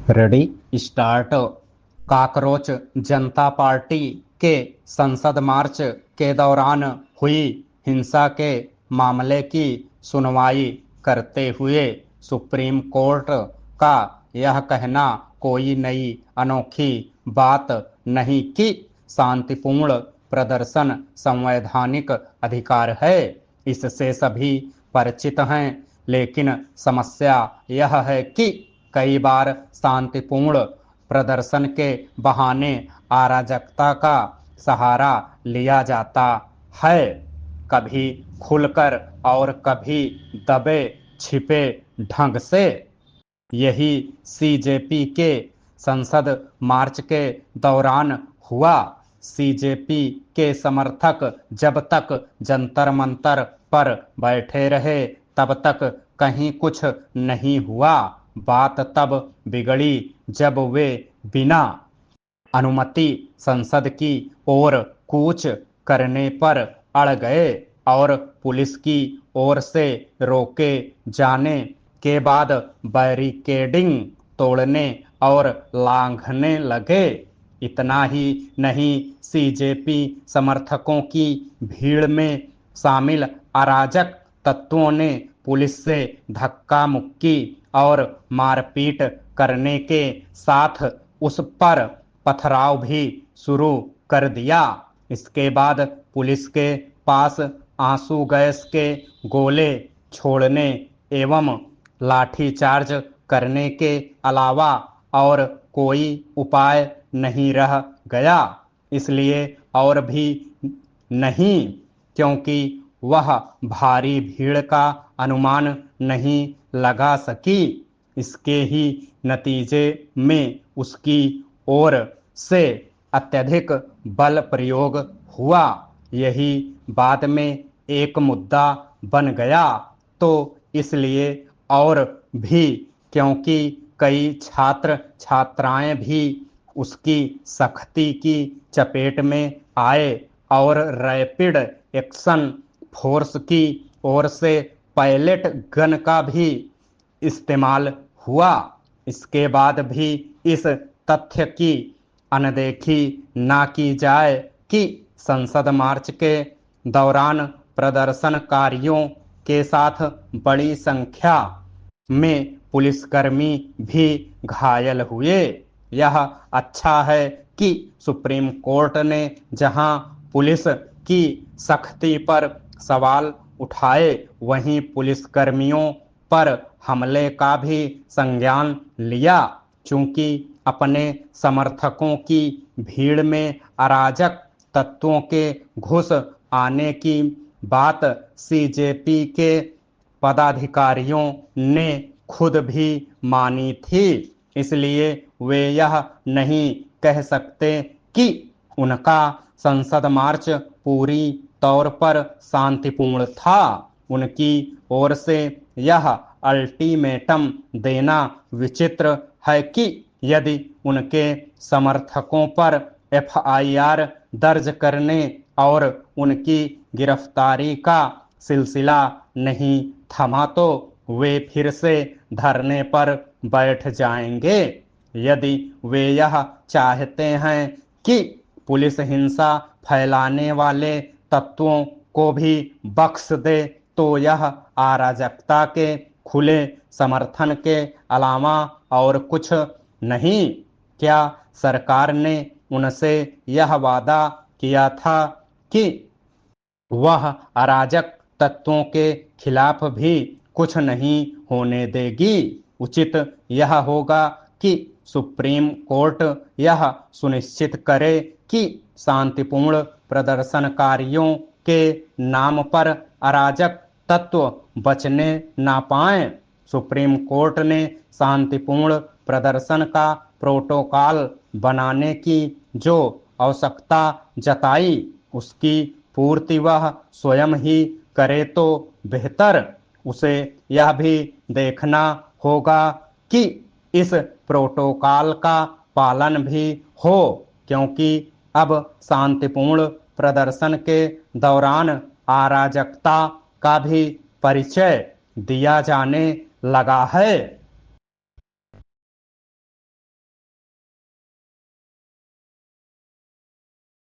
Ready start. Cockroach जनता party के संसद मार्च के दौरान हुई हिंसा के मामले की सुनवाई करते हुए सुप्रीम कोर्ट का यह कहना कोई नई अनोखी बात नहीं कि शांतिपूर्ण प्रदर्शन संवैधानिक अधिकार है। इससे सभी परिचित हैं, लेकिन समस्या यह है कि कई बार शांतिपूर्ण प्रदर्शन के बहाने अराजकता का सहारा लिया जाता है, कभी खुलकर और कभी दबे छिपे ढंग से। यही सीजेपी के संसद मार्च के दौरान हुआ। सीजेपी के समर्थक जब तक जंतर मंतर पर बैठे रहे तब तक कहीं कुछ नहीं हुआ। बात तब बिगड़ी जब वे बिना अनुमति संसद की ओर कूच करने पर अड़ गए और पुलिस की ओर से रोके जाने के बाद बैरिकेडिंग तोड़ने और लांघने लगे। इतना ही नहीं, सीजेपी समर्थकों की भीड़ में शामिल अराजक तत्वों ने पुलिस से धक्का मुक्की और मारपीट करने के साथ उस पर पथराव भी शुरू कर दिया। इसके बाद पुलिस के पास आंसू गैस के गोले छोड़ने एवं लाठीचार्ज करने के अलावा और कोई उपाय नहीं रह गया। इसलिए और भी नहीं क्योंकि वह भारी भीड़ का अनुमान नहीं लगा सकी। इसके ही नतीजे में उसकी ओर से अत्यधिक बल प्रयोग हुआ। यही बाद में एक मुद्दा बन गया। तो इसलिए और भी क्योंकि कई छात्र छात्राएं भी उसकी सख्ती की चपेट में आए और रैपिड एक्शन फोर्स की ओर से पायलट गन का भी इस्तेमाल हुआ। इसके बाद भी इस तथ्य की अनदेखी ना की जाए कि संसद मार्च के दौरान प्रदर्शनकारियों के साथ बड़ी संख्या में पुलिसकर्मी भी घायल हुए। यह अच्छा है कि सुप्रीम कोर्ट ने जहां पुलिस की सख्ती पर सवाल उठाए, वहीं पुलिसकर्मियों पर हमले का भी संज्ञान लिया। चूंकि अपने समर्थकों की भीड़ में अराजक तत्वों के घुस आने की बात सीजेपी के पदाधिकारियों ने खुद भी मानी थी, इसलिए वे यह नहीं कह सकते कि उनका संसद मार्च पूरी तौर पर शांतिपूर्ण था। उनकी ओर से यह अल्टीमेटम देना विचित्र है कि यदि उनके समर्थकों पर एफआईआर दर्ज करने और उनकी गिरफ्तारी का सिलसिला नहीं थमा तो वे फिर से धरने पर बैठ जाएंगे। यदि वे यह चाहते हैं कि पुलिस हिंसा फैलाने वाले तत्वों को भी बख्श दे तो यह अराजकता के खुले समर्थन के अलावा और कुछ नहीं। क्या सरकार ने उनसे यह वादा किया था कि वह अराजक तत्वों के खिलाफ भी कुछ नहीं होने देगी? उचित यह होगा कि सुप्रीम कोर्ट यह सुनिश्चित करे कि शांतिपूर्ण प्रदर्शनकारियों के नाम पर अराजक तत्व बचने ना पाएं। सुप्रीम कोर्ट ने शांतिपूर्ण प्रदर्शन का प्रोटोकॉल बनाने की जो आवश्यकता जताई, उसकी पूर्ति वह स्वयं ही करे तो बेहतर। उसे यह भी देखना होगा कि इस प्रोटोकॉल का पालन भी हो, क्योंकि अब शांतिपूर्ण प्रदर्शन के दौरान अराजकता का भी परिचय दिया जाने लगा है।